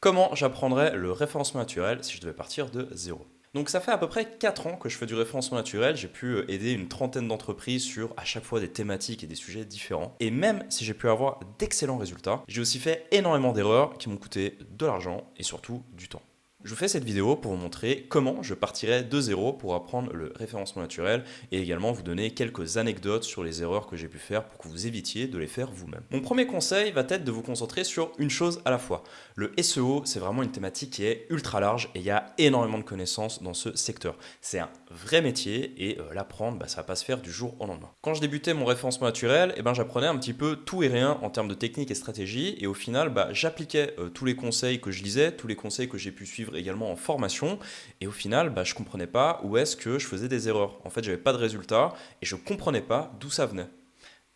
Comment j'apprendrais le référencement naturel si je devais partir de zéro? Donc ça fait à peu près 4 ans que je fais du référencement naturel, j'ai pu aider une trentaine d'entreprises sur à chaque fois des thématiques et des sujets différents. Et même si j'ai pu avoir d'excellents résultats, j'ai aussi fait énormément d'erreurs qui m'ont coûté de l'argent et surtout du temps. Je vous fais cette vidéo pour vous montrer comment je partirais de zéro pour apprendre le référencement naturel et également vous donner quelques anecdotes sur les erreurs que j'ai pu faire pour que vous évitiez de les faire vous-même. Mon premier conseil va être de vous concentrer sur une chose à la fois. Le SEO, c'est vraiment une thématique qui est ultra large et il y a énormément de connaissances dans ce secteur. C'est un vrai métier et l'apprendre, ça ne va pas se faire du jour au lendemain. Quand je débutais mon référencement naturel, j'apprenais un petit peu tout et rien en termes de technique et stratégie et au final, j'appliquais tous les conseils que je lisais, tous les conseils que j'ai pu suivre également en formation et au final, je ne comprenais pas où est-ce que je faisais des erreurs. En fait, j'avais pas de résultats et je ne comprenais pas d'où ça venait.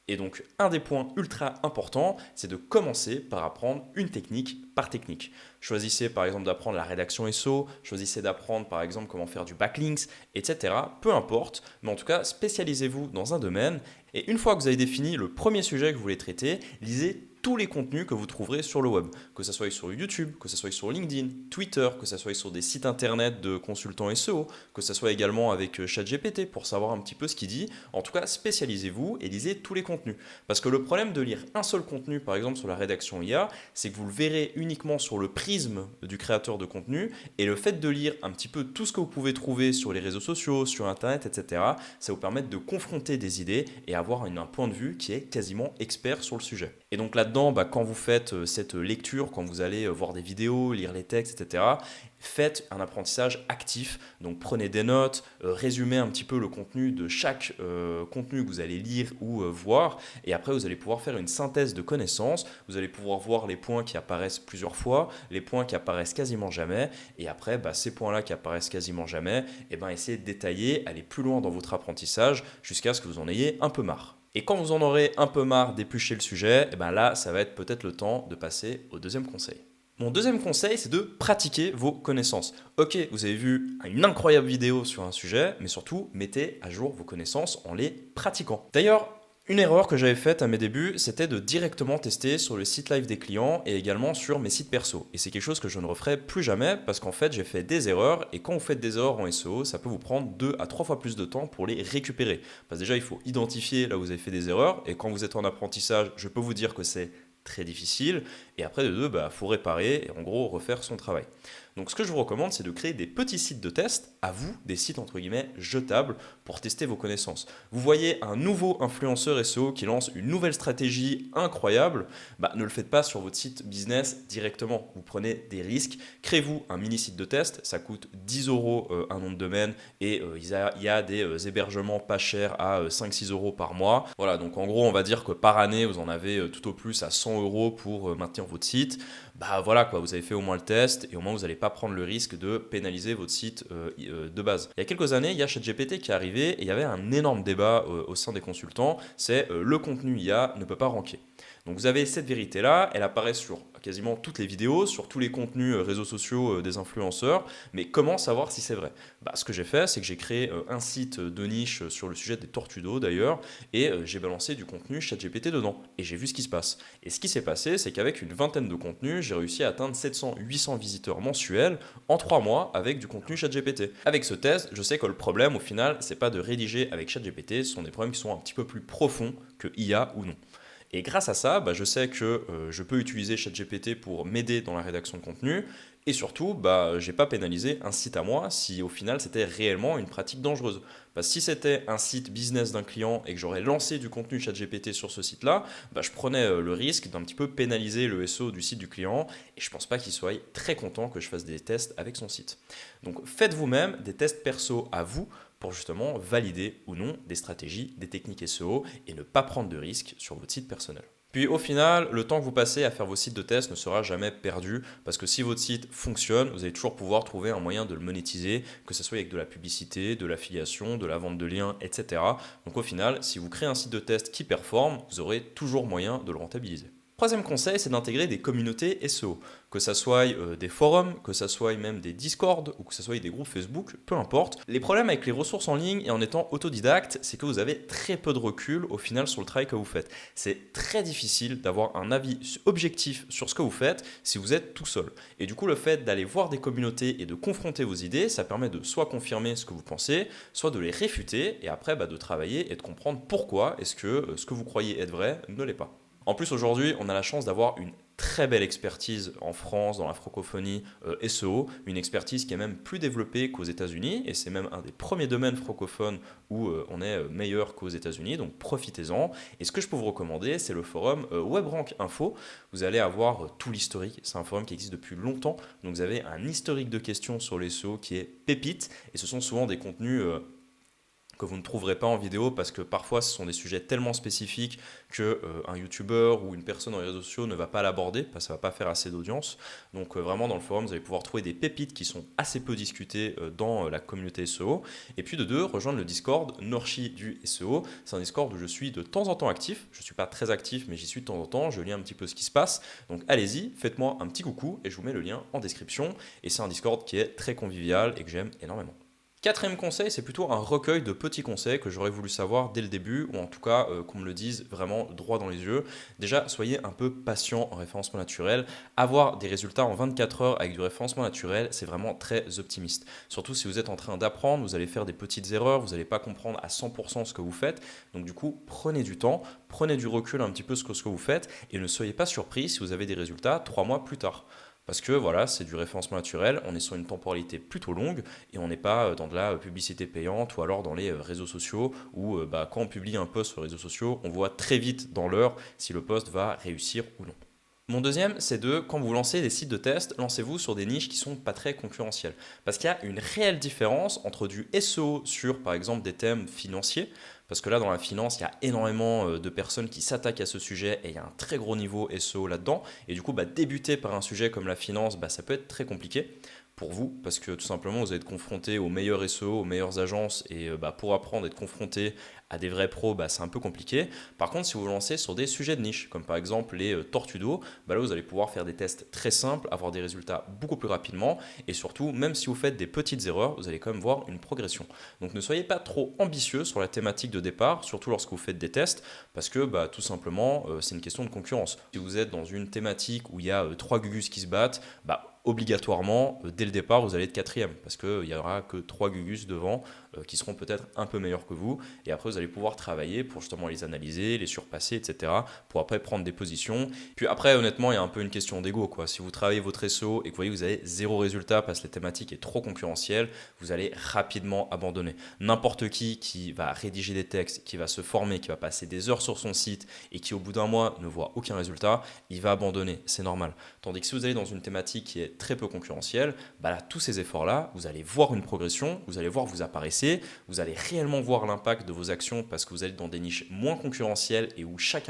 Et donc, un des points ultra importants, c'est de commencer par apprendre une technique par technique. Choisissez par exemple d'apprendre la rédaction SEO, choisissez d'apprendre par exemple comment faire du backlinks, etc. Peu importe, mais en tout cas, spécialisez-vous dans un domaine. Et une fois que vous avez défini le premier sujet que vous voulez traiter, lisez tous les contenus que vous trouverez sur le web, que ce soit sur YouTube, que ce soit sur LinkedIn, Twitter, que ce soit sur des sites internet de consultants SEO, que ce soit également avec ChatGPT pour savoir un petit peu ce qu'il dit. En tout cas, spécialisez-vous et lisez tous les contenus. Parce que le problème de lire un seul contenu, par exemple sur la rédaction IA, c'est que vous le verrez uniquement sur le prisme du créateur de contenu et le fait de lire un petit peu tout ce que vous pouvez trouver sur les réseaux sociaux, sur Internet, etc., ça vous permet de confronter des idées et avoir un point de vue qui est quasiment expert sur le sujet. Et donc là-dedans, quand vous faites cette lecture, quand vous allez voir des vidéos, lire les textes, etc., faites un apprentissage actif. Donc prenez des notes, résumez un petit peu le contenu de chaque contenu que vous allez lire ou voir. Et après, vous allez pouvoir faire une synthèse de connaissances. Vous allez pouvoir voir les points qui apparaissent plusieurs fois, les points qui apparaissent quasiment jamais. Et après, ces points-là qui apparaissent quasiment jamais, essayez de détailler, aller plus loin dans votre apprentissage jusqu'à ce que vous en ayez un peu marre. Et quand vous en aurez un peu marre d'éplucher le sujet, là, ça va être peut-être le temps de passer au deuxième conseil. Mon deuxième conseil, c'est de pratiquer vos connaissances. Ok, vous avez vu une incroyable vidéo sur un sujet, mais surtout, mettez à jour vos connaissances en les pratiquant. D'ailleurs, une erreur que j'avais faite à mes débuts, c'était de directement tester sur le site live des clients et également sur mes sites perso. Et c'est quelque chose que je ne referai plus jamais parce qu'en fait, j'ai fait des erreurs et quand vous faites des erreurs en SEO, ça peut vous prendre 2 à 3 fois plus de temps pour les récupérer. Parce que déjà, il faut identifier là où vous avez fait des erreurs et quand vous êtes en apprentissage, je peux vous dire que c'est très difficile. Et après, de deux, faut réparer et en gros refaire son travail. Donc ce que je vous recommande, c'est de créer des petits sites de test, à vous, des sites entre guillemets jetables pour tester vos connaissances. Vous voyez un nouveau influenceur SEO qui lance une nouvelle stratégie incroyable, ne le faites pas sur votre site business directement. Vous prenez des risques, créez-vous un mini site de test, ça coûte 10 euros un nom de domaine et il y a des hébergements pas chers à 5-6 euros par mois. Voilà, donc en gros, on va dire que par année, vous en avez tout au plus à 100 euros pour maintenir votre site. Voilà quoi, vous avez fait au moins le test et au moins vous n'allez pas prendre le risque de pénaliser votre site de base. Il y a quelques années, il y a ChatGPT qui est arrivé et il y avait un énorme débat au sein des consultants, c'est le contenu IA ne peut pas ranker. Donc vous avez cette vérité-là, elle apparaît sur quasiment toutes les vidéos, sur tous les contenus réseaux sociaux des influenceurs, mais comment savoir si c'est vrai? Ce que j'ai fait, c'est que j'ai créé un site de niche sur le sujet des tortues d'eau d'ailleurs, et j'ai balancé du contenu ChatGPT dedans, et j'ai vu ce qui se passe. Et ce qui s'est passé, c'est qu'avec une vingtaine de contenus, j'ai réussi à atteindre 700-800 visiteurs mensuels en 3 mois avec du contenu ChatGPT. Avec ce test, je sais que le problème au final, c'est pas de rédiger avec ChatGPT, ce sont des problèmes qui sont un petit peu plus profonds que IA ou non. Et grâce à ça, je sais que je peux utiliser ChatGPT pour m'aider dans la rédaction de contenu. Et surtout, je n'ai pas pénalisé un site à moi si au final c'était réellement une pratique dangereuse. Parce que si c'était un site business d'un client et que j'aurais lancé du contenu ChatGPT sur ce site-là, je prenais le risque d'un petit peu pénaliser le SEO du site du client. Et je ne pense pas qu'il soit très content que je fasse des tests avec son site. Donc faites vous-même des tests perso à vous pour justement valider ou non des stratégies, des techniques SEO et ne pas prendre de risques sur votre site personnel. Puis au final, le temps que vous passez à faire vos sites de test ne sera jamais perdu parce que si votre site fonctionne, vous allez toujours pouvoir trouver un moyen de le monétiser, que ce soit avec de la publicité, de l'affiliation, de la vente de liens, etc. Donc au final, si vous créez un site de test qui performe, vous aurez toujours moyen de le rentabiliser. Troisième conseil, c'est d'intégrer des communautés SEO, que ça soit des forums, que ça soit même des Discord ou que ça soit des groupes Facebook, peu importe. Les problèmes avec les ressources en ligne et en étant autodidacte, c'est que vous avez très peu de recul au final sur le travail que vous faites. C'est très difficile d'avoir un avis objectif sur ce que vous faites si vous êtes tout seul. Et du coup, le fait d'aller voir des communautés et de confronter vos idées, ça permet de soit confirmer ce que vous pensez, soit de les réfuter et après de travailler et de comprendre pourquoi est-ce que ce que vous croyez être vrai ne l'est pas. En plus, aujourd'hui, on a la chance d'avoir une très belle expertise en France, dans la francophonie SEO, une expertise qui est même plus développée qu'aux États-Unis, et c'est même un des premiers domaines francophones où on est meilleur qu'aux États-Unis, donc profitez-en. Et ce que je peux vous recommander, c'est le forum WebRank Info. Vous allez avoir tout l'historique, c'est un forum qui existe depuis longtemps, donc vous avez un historique de questions sur les SEO qui est pépite, et ce sont souvent des contenus que vous ne trouverez pas en vidéo parce que parfois ce sont des sujets tellement spécifiques que un youtubeur ou une personne dans les réseaux sociaux ne va pas l'aborder parce que ça ne va pas faire assez d'audience. Donc vraiment dans le forum vous allez pouvoir trouver des pépites qui sont assez peu discutées dans la communauté SEO. Et puis de deux, rejoindre le Discord Norchi du SEO. C'est un Discord où je suis de temps en temps actif. Je ne suis pas très actif mais j'y suis de temps en temps. Je lis un petit peu ce qui se passe. Donc allez-y, faites-moi un petit coucou et je vous mets le lien en description. Et c'est un Discord qui est très convivial et que j'aime énormément. Quatrième conseil, c'est plutôt un recueil de petits conseils que j'aurais voulu savoir dès le début, ou en tout cas qu'on me le dise vraiment droit dans les yeux. Déjà, soyez un peu patient en référencement naturel. Avoir des résultats en 24 heures avec du référencement naturel, c'est vraiment très optimiste. Surtout si vous êtes en train d'apprendre, vous allez faire des petites erreurs, vous n'allez pas comprendre à 100% ce que vous faites. Donc du coup, prenez du temps, prenez du recul un petit peu sur ce que vous faites, et ne soyez pas surpris si vous avez des résultats 3 mois plus tard. Parce que voilà, c'est du référencement naturel, on est sur une temporalité plutôt longue et on n'est pas dans de la publicité payante ou alors dans les réseaux sociaux où quand on publie un post sur les réseaux sociaux, on voit très vite dans l'heure si le post va réussir ou non. Mon deuxième, c'est quand vous lancez des sites de test, lancez-vous sur des niches qui sont pas très concurrentielles. Parce qu'il y a une réelle différence entre du SEO sur, par exemple, des thèmes financiers. Parce que là, dans la finance, il y a énormément de personnes qui s'attaquent à ce sujet et il y a un très gros niveau SEO là-dedans. Et du coup, débuter par un sujet comme la finance, ça peut être très compliqué pour vous parce que tout simplement, vous êtes confronté aux meilleurs SEO, aux meilleures agences et pour apprendre, être confronté à des vrais pros, c'est un peu compliqué. Par contre, si vous vous lancez sur des sujets de niche, comme par exemple les tortues d'eau, là vous allez pouvoir faire des tests très simples, avoir des résultats beaucoup plus rapidement et surtout, même si vous faites des petites erreurs, vous allez quand même voir une progression. Donc ne soyez pas trop ambitieux sur la thématique de départ, surtout lorsque vous faites des tests, parce que tout simplement, c'est une question de concurrence. Si vous êtes dans une thématique où il y a 3 Gugus qui se battent, obligatoirement, dès le départ, vous allez être quatrième parce qu'il n'y aura que 3 Gugus devant qui seront peut-être un peu meilleurs que vous. Et après, vous allez pouvoir travailler pour justement les analyser, les surpasser, etc. pour après prendre des positions. Puis après, honnêtement, il y a un peu une question d'ego, quoi. Si vous travaillez votre SEO et que vous voyez que vous avez zéro résultat parce que la thématique est trop concurrentielle, vous allez rapidement abandonner. N'importe qui va rédiger des textes, qui va se former, qui va passer des heures sur son site et qui au bout d'un mois ne voit aucun résultat, il va abandonner. C'est normal. Tandis que si vous allez dans une thématique qui est très peu concurrentielle, là, tous ces efforts-là, vous allez voir une progression, vous allez voir que vous apparaissez, vous allez réellement voir l'impact de vos actions parce que vous êtes dans des niches moins concurrentielles et où chaque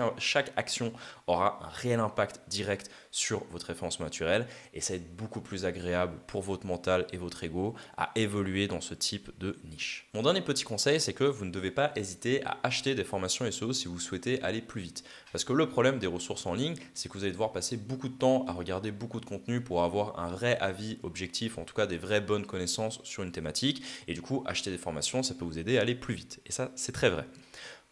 action aura un réel impact direct sur votre référencement naturel et ça va être beaucoup plus agréable pour votre mental et votre ego à évoluer dans ce type de niche. Mon dernier petit conseil, c'est que vous ne devez pas hésiter à acheter des formations SEO si vous souhaitez aller plus vite. Parce que le problème des ressources en ligne, c'est que vous allez devoir passer beaucoup de temps à regarder beaucoup de contenu pour avoir un vrai avis objectif, en tout cas des vraies bonnes connaissances sur une thématique. Et du coup, acheter des formations, ça peut vous aider à aller plus vite. Et ça, c'est très vrai.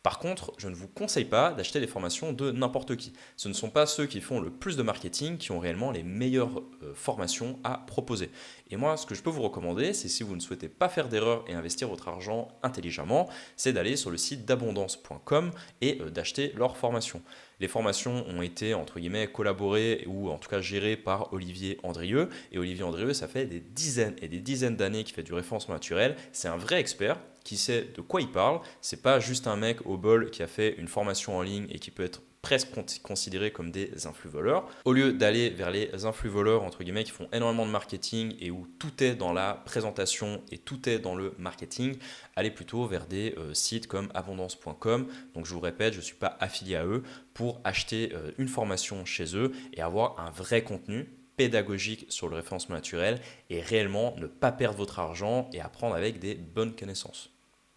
Par contre, je ne vous conseille pas d'acheter des formations de n'importe qui. Ce ne sont pas ceux qui font le plus de marketing qui ont réellement les meilleures formations à proposer. Et moi, ce que je peux vous recommander, c'est si vous ne souhaitez pas faire d'erreur et investir votre argent intelligemment, c'est d'aller sur le site d'abondance.com et d'acheter leurs formations. Les formations ont été, entre guillemets, collaborées ou en tout cas gérées par Olivier Andrieux. Et Olivier Andrieux, ça fait des dizaines et des dizaines d'années qu'il fait du référencement naturel. C'est un vrai expert qui sait de quoi il parle. C'est pas juste un mec au bol qui a fait une formation en ligne et qui peut être presque considérés comme des influx-voleurs. Au lieu d'aller vers les influx-voleurs, entre guillemets, qui font énormément de marketing et où tout est dans la présentation et tout est dans le marketing, allez plutôt vers des sites comme abondance.com. Donc je vous répète, je ne suis pas affilié à eux pour acheter une formation chez eux et avoir un vrai contenu pédagogique sur le référencement naturel et réellement ne pas perdre votre argent et apprendre avec des bonnes connaissances.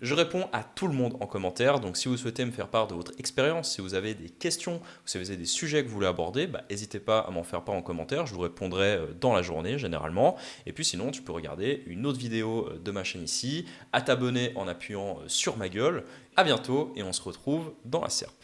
Je réponds à tout le monde en commentaire, donc si vous souhaitez me faire part de votre expérience, si vous avez des questions, si vous avez des sujets que vous voulez aborder, n'hésitez pas à m'en faire part en commentaire, je vous répondrai dans la journée généralement. Et puis sinon, tu peux regarder une autre vidéo de ma chaîne ici, à t'abonner en appuyant sur ma gueule. À bientôt et on se retrouve dans la SERP.